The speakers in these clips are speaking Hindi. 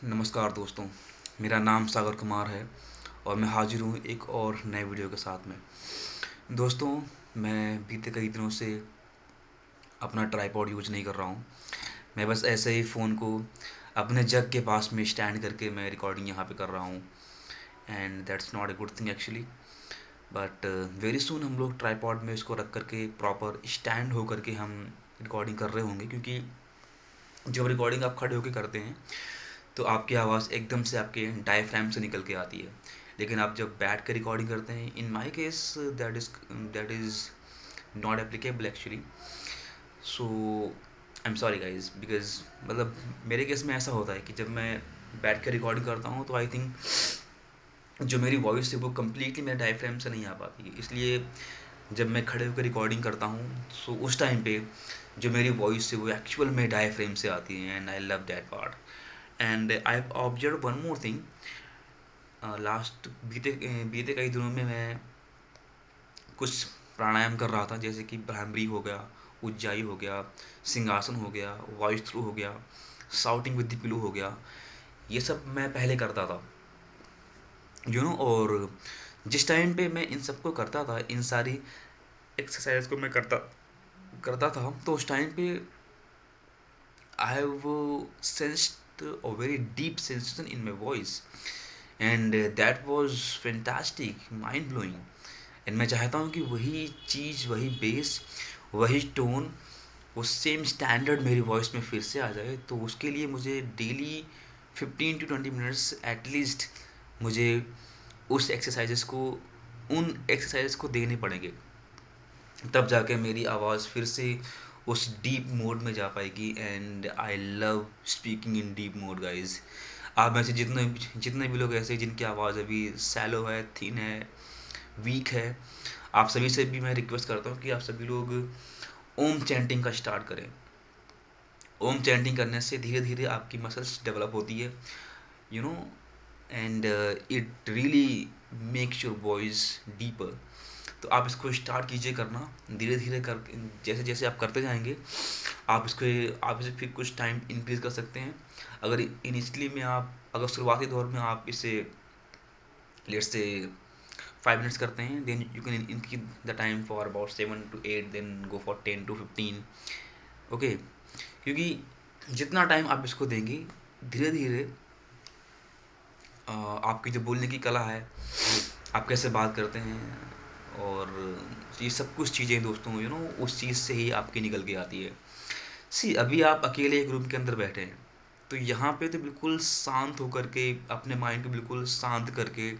नमस्कार दोस्तों, मेरा नाम सागर कुमार है और मैं हाजिर हूँ एक और नए वीडियो के साथ में। दोस्तों, मैं बीते कई दिनों से अपना ट्राइपॉड यूज नहीं कर रहा हूँ। मैं बस ऐसे ही फ़ोन को अपने जग के पास में स्टैंड करके मैं रिकॉर्डिंग यहाँ पे कर रहा हूँ, and that's not a good thing actually. But very soon हम लोग ट्राइपॉड में इसको रख करके प्रॉपर स्टैंड हो करके हम रिकॉर्डिंग कर रहे होंगे, क्योंकि जब रिकॉर्डिंग आप खड़े होकर करते हैं तो आपकी आवाज़ एकदम से आपके डायफ्राम से निकल के आती है। लेकिन आप जब बैठ कर रिकॉर्डिंग करते हैं, in my case that is not applicable actually. So I am sorry guys, because मतलब मेरे केस में ऐसा होता है कि जब मैं बैठ कर रिकॉर्डिंग करता हूँ तो आई थिंक जो मेरी वॉइस है वो कम्प्लीटली मेरे डायफ्राम से नहीं आ पाती है। इसलिए जब मैं खड़े होकर रिकॉर्डिंग करता हूँ सो उस टाइम पे जो मेरी वॉइस है वो एक्चुअल में डायफ्रेम से आती है, and I love that part. And I observe one more thing. Last बीते कई दिनों में मैं कुछ प्राणायाम कर रहा था, जैसे कि भ्रामरी हो गया, उज्जाई हो गया, सिंहासन हो गया, वॉइस थ्रू हो गया, साउटिंग विद द पिलो हो गया। ये सब मैं पहले करता था, और जिस टाइम पे मैं इन सबको करता था, इन सारी एक्सरसाइज को मैं करता करता था, तो उस टाइम पे I have sensed a very deep sensation in my voice, and that was fantastic, mind blowing. And मैं चाहता हूँ कि वही चीज़, वही बेस, वही टोन, वो सेम स्टैंडर्ड मेरी वॉइस में फिर से आ जाए। तो उसके लिए मुझे डेली 15 to 20 मिनट्स एटलीस्ट मुझे उस एक्सरसाइजेस को उन एक्सरसाइजेस को देने पड़ेंगे, तब जाके मेरी आवाज़ फिर से उस डीप मोड में जा पाएगी। And I love speaking in deep mode guys. आप में से जितने जितने भी लोग ऐसे जिनकी आवाज़ अभी सैलो है, थिन है, वीक है, आप सभी से भी मैं रिक्वेस्ट करता हूँ कि आप सभी लोग ओम चैंटिंग का स्टार्ट करें। ओम चैंटिंग करने से धीरे धीरे आपकी मसल्स डेवलप होती है, you know and it really makes your voice deeper. तो आप इसको स्टार्ट कीजिए करना धीरे धीरे कर। जैसे जैसे आप करते जाएंगे आप इसे फिर कुछ टाइम इंक्रीज कर सकते हैं। अगर इनिशियली में अगर शुरुआती दौर में आप इसे लेट्स से 5 मिनट्स करते हैं, then you can increase the time for about 7 to 8, then go for 10 to 15। Okay, क्योंकि जितना टाइम आप इसको देंगे धीरे धीरे आपकी जो बोलने की कला है, आप कैसे बात करते हैं, और ये सब कुछ चीज़ें दोस्तों उस चीज़ से ही आपकी निकल के आती है। सी अभी आप अकेले एक रूम के अंदर बैठे हैं, तो यहाँ पे तो बिल्कुल शांत होकर के अपने माइंड को बिल्कुल शांत करके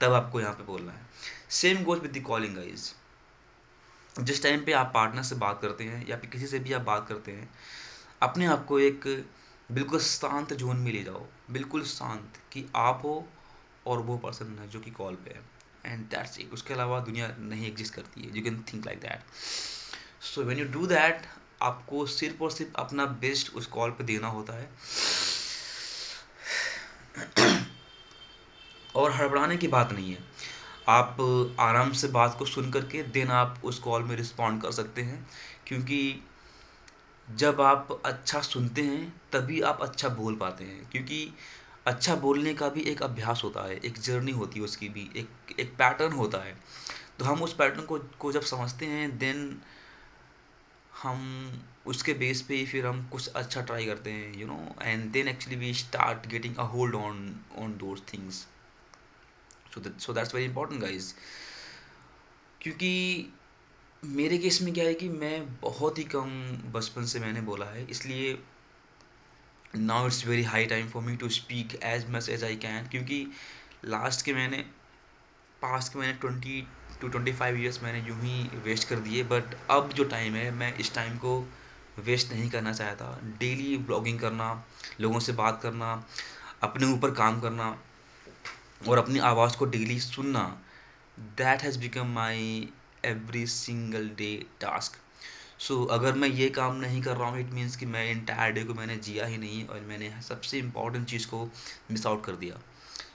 तब आपको यहाँ पे बोलना है। Same goes with the calling guys. जिस टाइम पे आप पार्टनर से बात करते हैं या फिर किसी से भी आप बात करते हैं, अपने आप को एक बिल्कुल शांत जोन में ले जाओ, बिल्कुल शांत, कि आप हो और वो पर्सन है जो कि कॉल पे है, एंड दैट्स इट। उसके अलावा दुनिया नहीं एग्जिस्ट करती है। You can think like that. So when you do that, आपको सिर्फ और सिर्फ अपना बेस्ट उस कॉल पे देना होता है, और हड़बड़ाने की बात नहीं है। आप आराम से बात को सुन करके देन आप उस कॉल में रिस्पॉन्ड कर सकते हैं, क्योंकि जब आप अच्छा सुनते हैं तभी आप अच्छा बोल पाते हैं। क्योंकि अच्छा बोलने का भी एक अभ्यास होता है, एक जर्नी होती है, उसकी भी एक पैटर्न होता है। तो हम उस पैटर्न को जब समझते हैं, देन हम उसके बेस पे ही फिर हम कुछ अच्छा ट्राई करते हैं, and then actually we start getting a hold on those things. So that's very important guys. क्योंकि मेरे केस में क्या है कि मैं बहुत ही कम बचपन से मैंने बोला है, इसलिए now it's very high time for me to speak as much as I can. क्योंकि लास्ट के मैंने पास्ट के मैंने 20 to 25 ईयर्स मैंने यूं ही वेस्ट कर दिए, बट अब जो टाइम है मैं इस टाइम को वेस्ट नहीं करना चाहता। डेली ब्लॉगिंग करना, लोगों से बात करना, अपने ऊपर काम करना और अपनी आवाज़ को डेली सुनना, that has become my every single day task. So अगर मैं ये काम नहीं कर रहा हूँ, इट मीन्स कि मैं इंटायर डे को मैंने जिया ही नहीं, और मैंने सबसे इम्पॉर्टेंट चीज़ को मिस आउट कर दिया।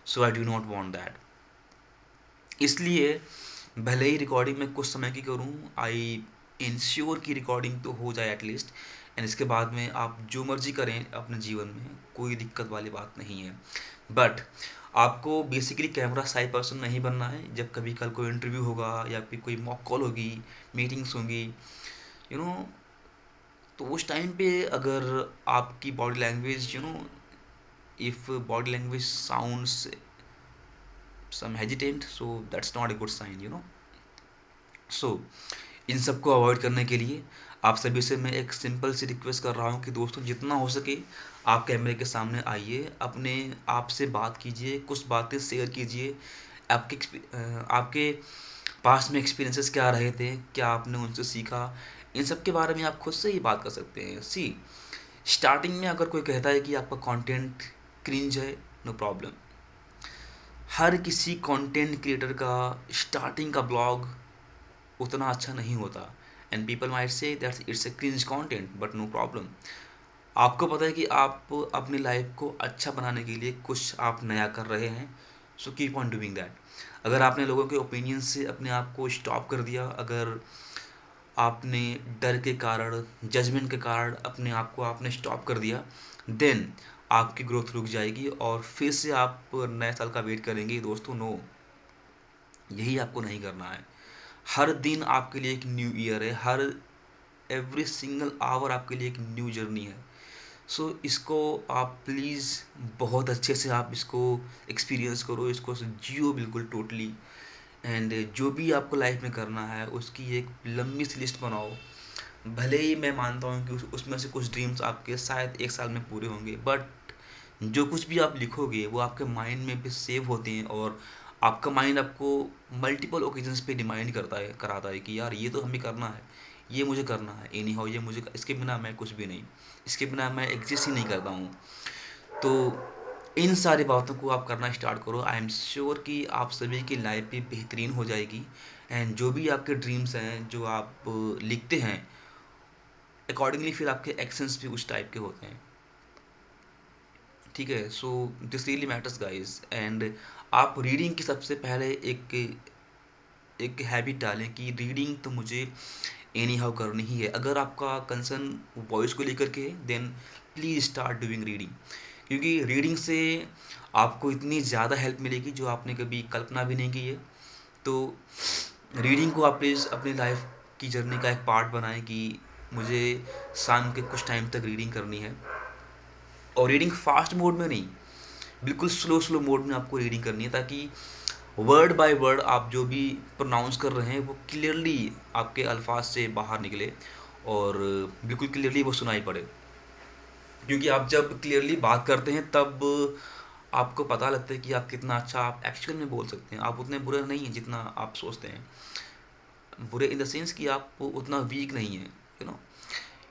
So I do not want that. इसलिए भले ही रिकॉर्डिंग मैं कुछ समय की करूँ, आई इंश्योर की रिकॉर्डिंग तो हो जाए एटलीस्ट, एंड इसके बाद में आप जो मर्जी करें अपने जीवन में, कोई दिक्कत वाली बात नहीं है। बट आपको बेसिकली कैमरा शाई पर्सन नहीं बनना है। जब कभी कल कोई इंटरव्यू होगा या फिर कोई मॉक कॉल होगी, मीटिंग्स होंगी, यू नो, तो उस टाइम पे अगर आपकी body language, if body language sounds some hesitant, so that's not a good sign, सो इन सबको अवॉइड करने के लिए आप सभी से मैं एक सिंपल सी रिक्वेस्ट कर रहा हूँ कि दोस्तों जितना हो सके आप कैमरे के सामने आइए, अपने आप से बात कीजिए, कुछ बातें शेयर कीजिए। आपके पास्ट में एक्सपीरियंसेस क्या रहे थे, क्या आपने उनसे सीखा, इन सब के बारे में आप खुद से ही बात कर सकते हैं। सी, स्टार्टिंग में अगर कोई कहता है कि आपका कंटेंट क्रिंज है, नो प्रॉब्लम। हर किसी कंटेंट क्रिएटर का स्टार्टिंग का ब्लॉग उतना अच्छा नहीं होता, and people might say that's it's a cringe content, but no problem. आपको पता है कि आप अपनी लाइफ को अच्छा बनाने के लिए कुछ आप नया कर रहे हैं, so keep on doing that. अगर आपने लोगों के ओपिनियन से अपने आप को स्टॉप कर दिया, अगर आपने डर के कारण, जजमेंट के कारण अपने आप को आपने स्टॉप कर दिया, देन आपकी ग्रोथ रुक जाएगी और फिर से आप नए साल का वेट करेंगे। दोस्तों नो, यही आपको नहीं करना है। हर दिन आपके लिए एक न्यू ईयर है, हर एवरी सिंगल आवर आपके लिए एक न्यू जर्नी है। सो इसको आप प्लीज़ बहुत अच्छे से आप इसको एक्सपीरियंस करो, इसको जियो बिल्कुल टोटली। एंड जो भी आपको लाइफ में करना है उसकी एक लंबी सी लिस्ट बनाओ। भले ही मैं मानता हूँ कि उसमें से कुछ ड्रीम्स आपके शायद एक साल में पूरे होंगे, बट जो कुछ भी आप लिखोगे वो आपके माइंड में भी सेव होते हैं, और आपका माइंड आपको मल्टीपल ओकेजन्स पे रिमाइंड कराता है कि यार ये तो हमें करना है, ये मुझे करना है, एनी हाउ ये मुझे, इसके बिना मैं कुछ भी नहीं, इसके बिना मैं एग्जिस्ट ही नहीं करता हूँ। तो इन सारी बातों को आप करना स्टार्ट करो। आई एम श्योर कि आप सभी की लाइफ भी बेहतरीन हो जाएगी। एंड जो भी आपके ड्रीम्स हैं, जो आप लिखते हैं, अकॉर्डिंगली फिर आपके एक्शंस भी उस टाइप के होते हैं। ठीक है, so this really matters guys. And आप रीडिंग की सबसे पहले एक एक हैबिट डालें कि रीडिंग तो मुझे एनी हाउ करनी ही है। अगर आपका कंसर्न वॉइस को लेकर के है, then please start doing reading, क्योंकि रीडिंग से आपको इतनी ज़्यादा हेल्प मिलेगी जो आपने कभी कल्पना भी नहीं की है। तो रीडिंग को आप प्लीज़ अपनी लाइफ की जर्नी का एक पार्ट बनाएं कि मुझे शाम के कुछ टाइम तक रीडिंग करनी है। और रीडिंग फास्ट मोड में नहीं, बिल्कुल स्लो स्लो मोड में आपको रीडिंग करनी है, ताकि वर्ड बाय वर्ड आप जो भी प्रोनाउंस कर रहे हैं वो क्लियरली आपके अल्फाज से बाहर निकले और बिल्कुल क्लियरली वो सुनाई पड़े। क्योंकि आप जब क्लियरली बात करते हैं तब आपको पता लगता है कि आप कितना अच्छा आप एक्चुअल में बोल सकते हैं। आप उतने बुरे नहीं हैं जितना आप सोचते हैं। बुरे इन द सेंस कि आप उतना वीक नहीं है,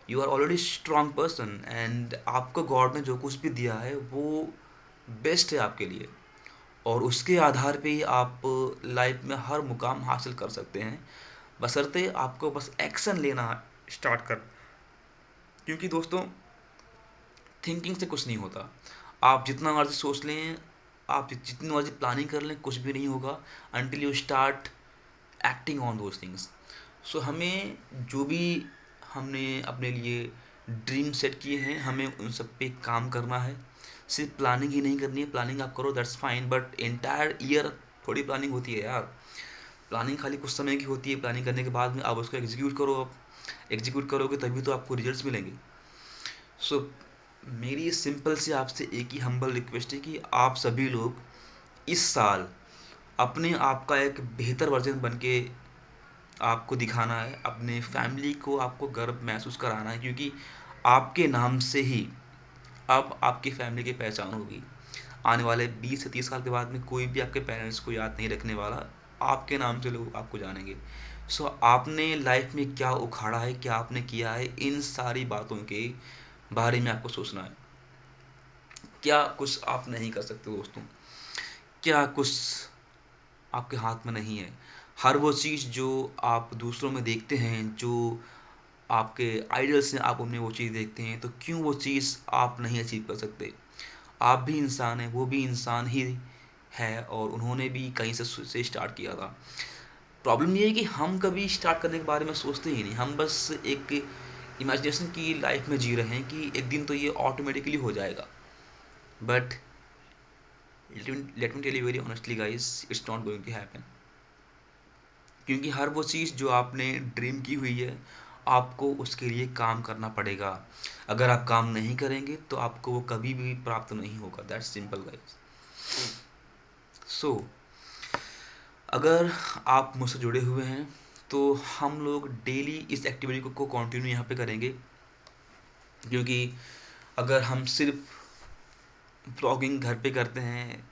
you are already strong person, and आपको गॉड ने जो कुछ भी दिया है वो बेस्ट है आपके लिए, और उसके आधार पे ही आप लाइफ में हर मुकाम हासिल कर सकते हैं, बशर्ते आपको बस एक्शन लेना स्टार्ट कर। क्योंकि दोस्तों थिंकिंग से कुछ नहीं होता। आप जितना मर्जी सोच लें, आप जितनी मर्जी प्लानिंग कर लें, कुछ भी नहीं होगा until you start acting on those things. So हमें जो भी हमने अपने लिए ड्रीम सेट किए हैं, हमें उन सब पे काम करना है। सिर्फ प्लानिंग ही नहीं करनी है, प्लानिंग आप करो that's fine, but entire year थोड़ी प्लानिंग होती है यार। प्लानिंग खाली कुछ समय की होती है, प्लानिंग करने के बाद में आप उसको एग्जीक्यूट करो। आप एग्जीक्यूट करोगे तभी तो आपको रिजल्ट्स मिलेंगे। सो मेरी सिंपल सी आपसे एक ही हम्बल रिक्वेस्ट है कि आप सभी लोग इस साल अपने आप का एक बेहतर वर्जन बन के आपको दिखाना है, अपने फैमिली को आपको गर्व महसूस कराना है, क्योंकि आपके नाम से ही अब आपकी फैमिली की पहचान होगी। आने वाले 20 से 30 साल के बाद में कोई भी आपके पेरेंट्स को याद नहीं रखने वाला, आपके नाम से लोग आपको जानेंगे। सो आपने लाइफ में क्या उखाड़ा है, क्या आपने किया है, इन सारी बातों के बारे में आपको सोचना है। क्या कुछ आप नहीं कर सकते दोस्तों? क्या कुछ आपके हाथ में नहीं है? हर वो चीज़ जो आप दूसरों में देखते हैं, जो आपके आइडल्स हैं, आप उनमें वो चीज़ देखते हैं, तो क्यों वो चीज़ आप नहीं अचीव कर सकते? आप भी इंसान हैं, वो भी इंसान ही है, और उन्होंने भी कहीं से स्टार्ट किया था। प्रॉब्लम ये है कि हम कभी स्टार्ट करने के बारे में सोचते ही नहीं। हम बस एक इमेजिनेशन की लाइफ में जी रहे हैं कि एक दिन तो ये ऑटोमेटिकली हो जाएगा, but let me tell you very honestly guys, it's not going to happen. क्योंकि हर वो चीज़ जो आपने ड्रीम की हुई है, आपको उसके लिए काम करना पड़ेगा। अगर आप काम नहीं करेंगे तो आपको वो कभी भी प्राप्त नहीं होगा। That's simple guys. सो अगर आप मुझसे जुड़े हुए हैं तो हम लोग डेली इस एक्टिविटी को कंटिन्यू यहाँ पे करेंगे। क्योंकि अगर हम सिर्फ ब्लॉगिंग घर पे करते हैं,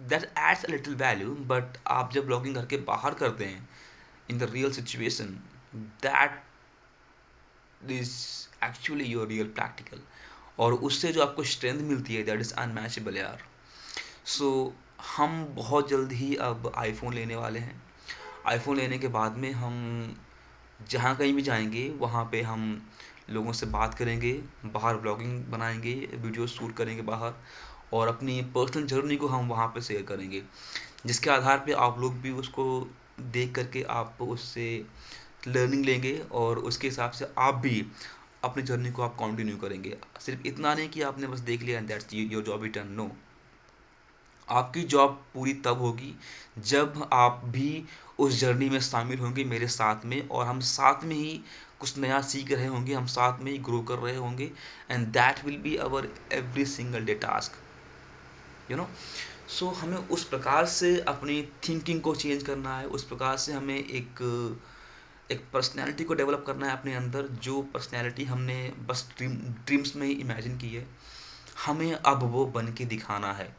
that adds a little value, but आप जब ब्लॉगिंग घर के बाहर करते हैं in the real situation, that is actually your real practical, और उससे जो आपको स्ट्रेंथ मिलती है दैट इज़ अनमैचेबल यार। सो हम बहुत जल्द ही अब आईफोन लेने वाले हैं। आईफोन लेने के बाद में हम जहाँ कहीं भी जाएंगे वहाँ पे हम लोगों से बात करेंगे, बाहर ब्लॉगिंग बनाएंगे, वीडियो शूट करेंगे बाहर, और अपनी पर्सनल जर्नी को हम वहाँ पे शेयर करेंगे, जिसके आधार पे आप लोग भी उसको देख करके आप उससे लर्निंग लेंगे, और उसके हिसाब से आप भी अपनी जर्नी को आप कंटिन्यू करेंगे। सिर्फ इतना नहीं कि आपने बस देख लिया and that's your job return, no. आपकी जॉब पूरी तब होगी जब आप भी उस जर्नी में शामिल होंगे मेरे साथ में, और हम साथ में ही कुछ नया सीख रहे होंगे, हम साथ में ही ग्रो कर रहे होंगे, and that will be our every single day task, you know. So हमें उस प्रकार से अपनी थिंकिंग को चेंज करना है, उस प्रकार से हमें एक पर्सनैलिटी को डेवलप करना है अपने अंदर, जो पर्सनैलिटी हमने बस ड्रीम्स में ही इमेजिन की है, हमें अब वो बन के दिखाना है।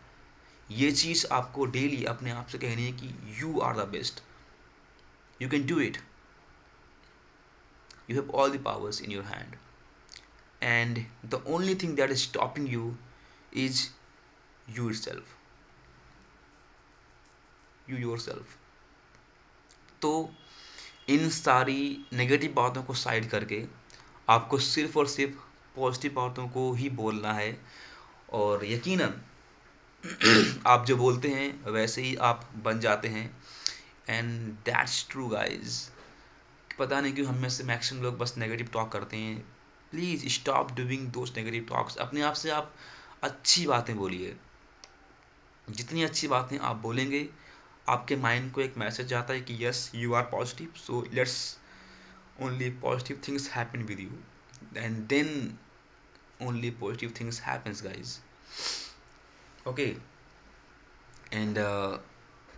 ये चीज़ आपको डेली अपने आप से कहनी है कि you are the best, you can do it, you have all the powers in your hand, and the only thing that is stopping you is you itself, you yourself. तो इन सारी नेगेटिव बातों को साइड करके आपको सिर्फ और सिर्फ पॉजिटिव बातों को ही बोलना है, और यकीनन आप जो बोलते हैं वैसे ही आप बन जाते हैं, एंड दैट्स ट्रू गाइज। पता नहीं क्यों हम में से मैक्सिमम लोग बस नेगेटिव टॉक करते हैं। Please stop doing those negative talks. अपने आप से आप अच्छी बातें बोलिए। जितनी अच्छी बातें आप बोलेंगे, आपके माइंड को एक मैसेज जाता है कि yes you are positive, so let's only positive things happen with you, and then only positive things happens guys. Okay. And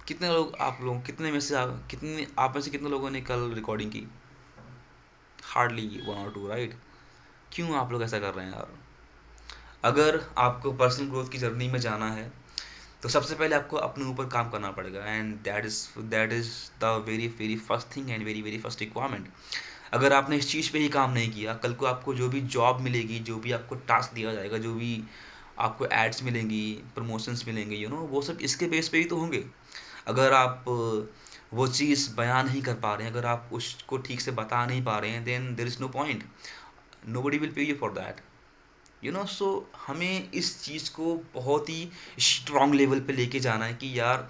कितने लोग, आप लोग कितने में से कितने आप में से कितने लोगों ने कल रिकॉर्डिंग की? हार्डली 1 और 2, राइट? क्यों आप लोग ऐसा कर रहे हैं यार? अगर आपको पर्सनल ग्रोथ की जर्नी में जाना है तो सबसे पहले आपको अपने ऊपर काम करना पड़ेगा, and that is the very very first thing and very very first requirement. अगर आपने इस चीज़ पे ही काम नहीं किया, कल को आपको जो भी जॉब मिलेगी, जो भी आपको टास्क दिया जाएगा, जो भी आपको एड्स मिलेंगी, प्रमोशंस मिलेंगे, वो सब इसके बेस पे ही तो होंगे। अगर आप वो चीज़ बयान नहीं कर पा रहे हैं, अगर आप उसको ठीक से बता नहीं पा रहे हैं, then there is no point, nobody will pay you for that, so हमें इस चीज़ को बहुत ही स्ट्रॉन्ग लेवल पे लेके जाना है कि यार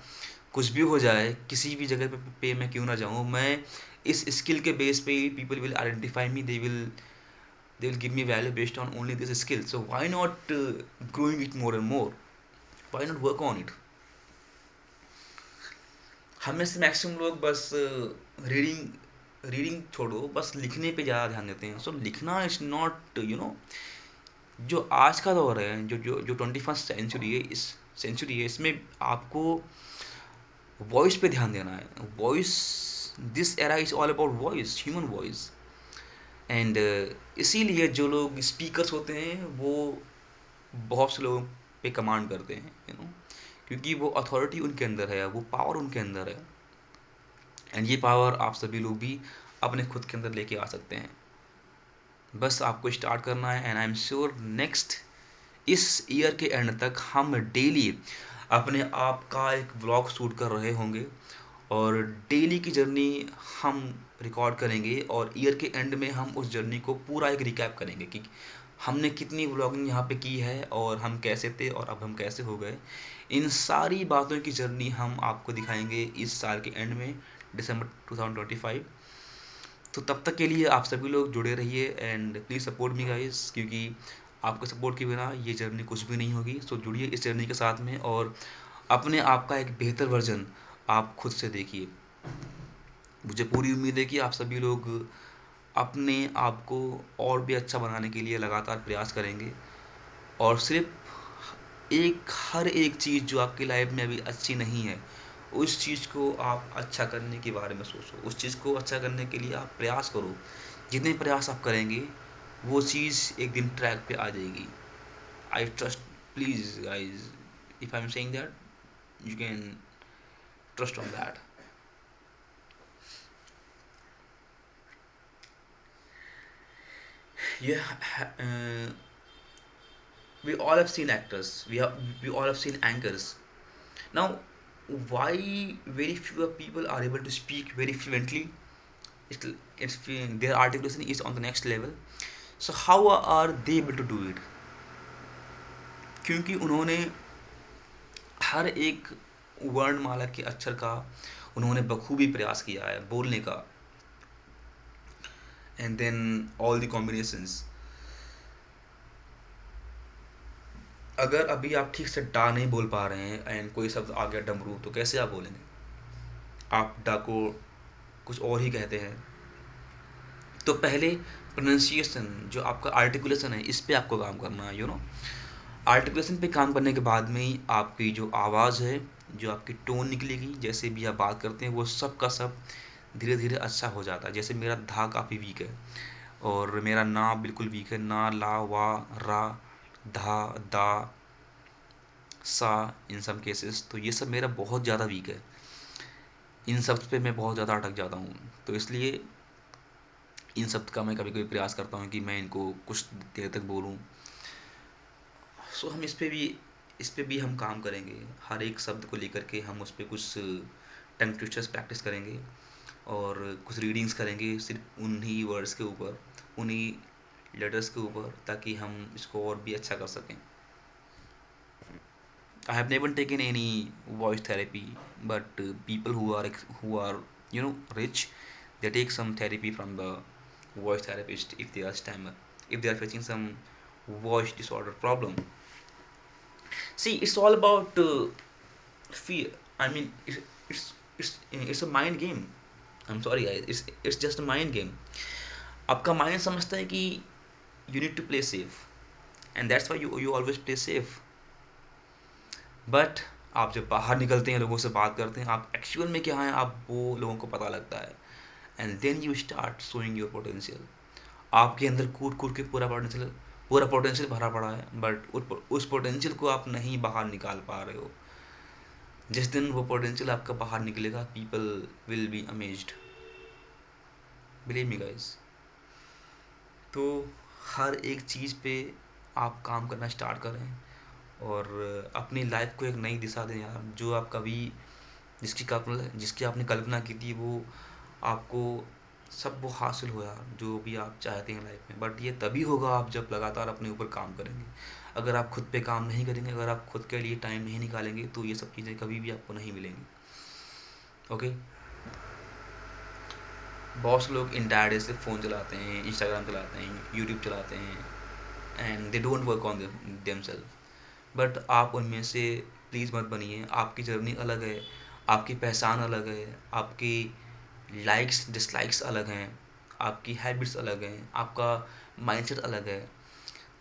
कुछ भी हो जाए, किसी भी जगह पे मैं क्यों ना जाऊँ, मैं इस स्किल के बेस पे ही people will identify me, they will give me value based on only this skill, so why not growing it more and more, why not work on it. हमें से मैक्सिमम लोग बस रीडिंग रीडिंग छोड़ो, बस लिखने पे ज़्यादा ध्यान देते हैं। सो लिखना इज़ नॉट, जो आज का दौर है, जो 21st सेंचुरी है, इस सेंचुरी है, इसमें आपको वॉइस पे ध्यान देना है। Voice, this era is all about voice, human voice, and इसीलिए जो लोग स्पीकर्स होते हैं वो बहुत से लोगों पे कमांड करते हैं, क्योंकि वो अथॉरिटी उनके अंदर है, वो पावर उनके अंदर है, एंड ये पावर आप सभी लोग भी अपने खुद के अंदर लेके आ सकते हैं। बस आपको स्टार्ट करना है, and I am sure next इस ईयर के एंड तक हम डेली अपने आप का एक व्लॉग शूट कर रहे होंगे, और डेली की जर्नी हम रिकॉर्ड करेंगे, और ईयर के एंड में हम उस जर्नी को पूरा एक रिकैप करेंगे कि हमने कितनी व्लॉगिंग यहाँ पे की है, और हम कैसे थे और अब हम कैसे हो गए। इन सारी बातों की जर्नी हम आपको दिखाएंगे इस साल के एंड में, दिसंबर 2025। तो तब तक के लिए आप सभी लोग जुड़े रहिए and please support me guys, क्योंकि आपके सपोर्ट के बिना ये जर्नी कुछ भी नहीं होगी। सो जुड़िए इस जर्नी के साथ में और अपने आप का एक बेहतर वर्जन आप खुद से देखिए। मुझे पूरी उम्मीद है कि आप सभी लोग अपने आप को और भी अच्छा बनाने के लिए लगातार प्रयास करेंगे और सिर्फ हर एक चीज़ जो आपकी लाइफ में अभी अच्छी नहीं है, उस चीज़ को आप अच्छा करने के बारे में सोचो। उस चीज़ को अच्छा करने के लिए आप प्रयास करो। जितने प्रयास आप करेंगे वो चीज़ एक दिन ट्रैक पे आ जाएगी। I trust, please guys, if I am saying that you can trust on that. Yeah, we all have seen actors. We all have seen anchors. Now, why very few people are able to speak very fluently? It's, it's their articulation is on the next level. So how are they able to do it? क्योंकि उन्होंने हर एक वर्णमाला के अक्षर का उन्होंने बखूबी प्रयास किया है बोलने का, and then all the combinations. अगर अभी आप ठीक से डा नहीं बोल पा रहे हैं एंड कोई शब्द आ गया डमरू, तो कैसे आप बोलेंगे? आप डा को कुछ और ही कहते हैं। तो पहले प्रोनाउंसिएशन, जो आपका आर्टिकुलेशन है, इस पे आपको काम करना है, आर्टिकुलेशन पे काम करने के बाद में ही आपकी जो आवाज़ है, जो आपकी टोन निकलेगी, जैसे भी आप बात करते हैं, वो सब का सब धीरे धीरे अच्छा हो जाता है। जैसे मेरा धा काफ़ी वीक है और मेरा ना बिल्कुल वीक है, ना, ला, वा, रा, धा, दा, सा, इन सब केसेस तो ये सब मेरा बहुत ज़्यादा वीक है। इन शब्द पे मैं बहुत ज़्यादा अटक जाता हूँ, तो इसलिए इन शब्द का मैं कभी कभी प्रयास करता हूँ कि मैं इनको कुछ देर तक बोलूँ। सो हम इस पे भी हम काम करेंगे। हर एक शब्द को लेकर के हम उस पर कुछ टंग ट्विस्टर्स प्रैक्टिस करेंगे और कुछ रीडिंग्स करेंगे सिर्फ उन्हीं वर्ड्स के ऊपर, उन्हीं लेटर्स के ऊपर, ताकि हम इसको और भी अच्छा कर सकें। I have never taken any voice therapy, but people who are rich, they take some therapy from the voice therapist if they are stammer, if they are facing some voice disorder problem. See, it's all about fear. I mean, it's a mind game. I'm sorry guys, it's just a mind game. आपका माइंड समझता है कि you need to play safe, and that's why you always play safe. But आप जब बाहर निकलते हैं, लोगों से बात करते हैं, आप एक्चुअल में क्या हैं, आप वो लोगों को पता लगता है। And then you start showing your potential. आपके अंदर कूट कूट के पूरा पोटेंशियल भरा पड़ा है, बट उस पोटेंशियल को आप नहीं बाहर निकाल पा रहे हो। जिस दिन वो पोटेंशियल आपका बाहर निकलेगा, people will be amazed, believe me guys. तो हर एक चीज़ पे आप काम करना स्टार्ट करें और अपनी लाइफ को एक नई दिशा दें यार। जो आप कभी जिसकी आपने कल्पना की थी, वो आपको सब वो हासिल हो यार, जो भी आप चाहते हैं लाइफ में। बट ये तभी होगा आप जब लगातार अपने ऊपर काम करेंगे। अगर आप खुद पे काम नहीं करेंगे, अगर आप खुद के लिए टाइम नहीं निकालेंगे, तो ये सब चीज़ें कभी भी आपको नहीं मिलेंगी। ओके। बहुत से लोग इंटायर डे से फ़ोन चलाते हैं, इंस्टाग्राम चलाते हैं, यूट्यूब चलाते हैं, and they don't work on themselves. But आप उनमें से प्लीज़ मत बनिए। आपकी जर्नी अलग है, आपकी पहचान अलग है, आपकी लाइक्स डिसलाइक्स अलग हैं, आपकी हैबिट्स अलग हैं, आपका माइंडसेट अलग है।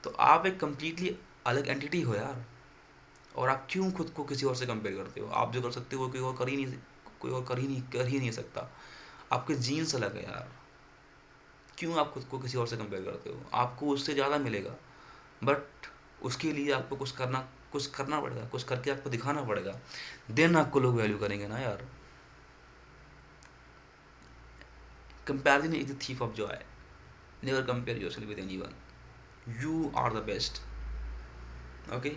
तो आप एक कम्प्लीटली अलग एंटिटी हो यार। और आप क्यों खुद को किसी और से कंपेयर करते हो? आप जो कर सकते हो कोई और कर ही नहीं सकता। आपके जीन्स अलग है यार। क्यों आप खुद को किसी और से कंपेयर करते हो? आपको उससे ज़्यादा मिलेगा, बट उसके लिए आपको कुछ करना पड़ेगा, कुछ करके आपको दिखाना पड़ेगा। देन आपको लोग वैल्यू करेंगे ना यार। Comparison is the thief of joy. Never compare yourself with anyone. You are the best. Okay.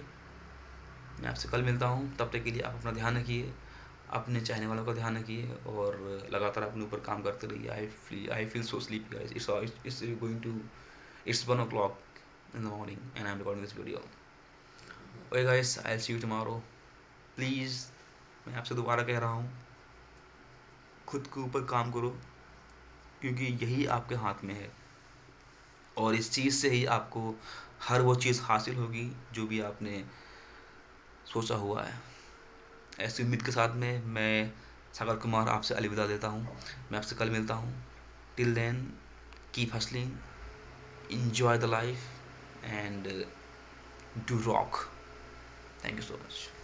मैं आपसे कल मिलता हूँ, तब तक के लिए आप अपना ध्यान रखिए, अपने चाहने वालों का ध्यान रखिए और लगातार अपने ऊपर काम करते रहिए। I feel so sleepy guys. It's going to it's 1 o'clock in the morning and I'm recording this video. Okay guys, I see you tomorrow. Please, मैं आपसे दोबारा कह रहा हूँ, खुद के ऊपर काम करो, क्योंकि यही आपके हाथ में है और इस चीज़ से ही आपको हर वो चीज़ हासिल होगी जो भी आपने सोचा हुआ है। ऐसी उम्मीद के साथ में मैं सागर कुमार आपसे अलविदा देता हूँ। मैं आपसे कल मिलता हूँ। Till then keep hustling, enjoy the life and do rock. Thank you so much.